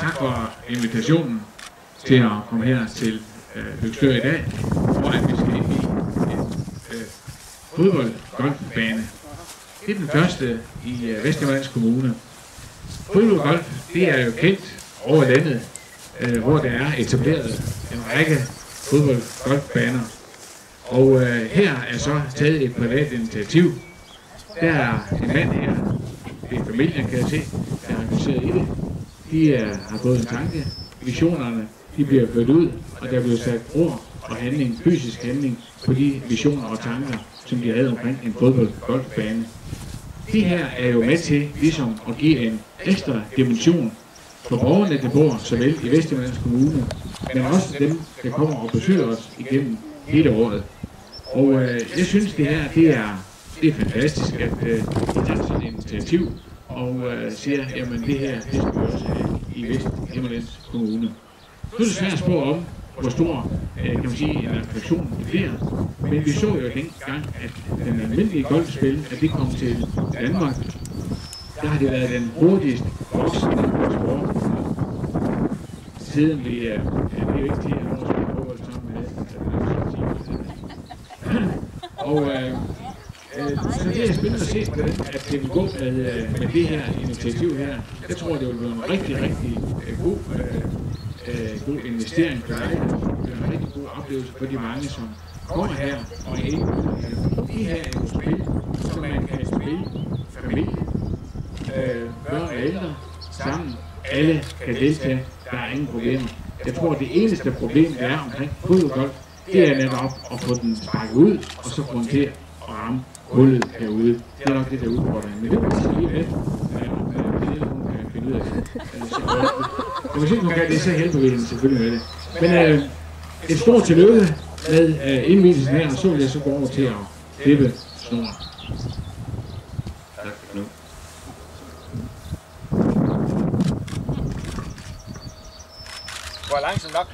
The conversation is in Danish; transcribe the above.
Tak for invitationen til at komme her til Løgstør i dag, hvor vi skal ind i en fodboldgolfbane. Det er den første i Vesthimmerlands Kommune. Fodboldgolf, det er jo kendt over landet, hvor der er etableret en række fodboldgolfbaner. Og her er så taget et privat initiativ. Der er en mand her, det er familien, kan jeg se, der er engageret i det. De har fået en tanke. Visionerne, de bliver ført ud, og der bliver sat ord og handling, fysisk handling, på de visioner og tanker, som de havde omkring en fodboldgolfbane. Det her er jo med til ligesom at give en ekstra dimension for borgerne, der bor såvel i Vesthimmerlands Kommune, men også dem, der kommer og besøger os igennem hele året. Og jeg synes, det her, det er fantastisk, at I tager sådan et initiativ og siger, jamen det her, det skal vi også have i Vesthimmerlands Kommune. Nu er det svært at spå om, hvor stor, kan man sige, en attraktion det bliver, men vi så jo dengang, at den almindelige golfspil, at det kom til Danmark, der har det været den hurtigst voksende sport, siden vi er jo ikke 10 år siden fodbold sammen med. Og så det er spændende at se, hvordan at det vil gå med det her initiativ her. Jeg tror, det vil blive en rigtig god investering for dig. Det er en rigtig god oplevelse for de mange, som kommer her og er inde på de her er jo spil, som man kan spille familie, børn og ældre sammen. Alle kan deltage. Der er ingen problemer. Jeg tror, det eneste problem, der er omkring fodboldgolf, det er netop at få den sparket ud, og så få den til at ramme hullet herude. Det er nok det, der er udfordringen. Men det må vi lige med, hun kan finde ud af det. Og hvis ikke hun kan det, så hjælper vi hende selvfølgelig med det. Men et stort tillykke med indvielsen her, og så vil jeg så gå over til at klippe snoren. Tak for nu. Går langsomt nok.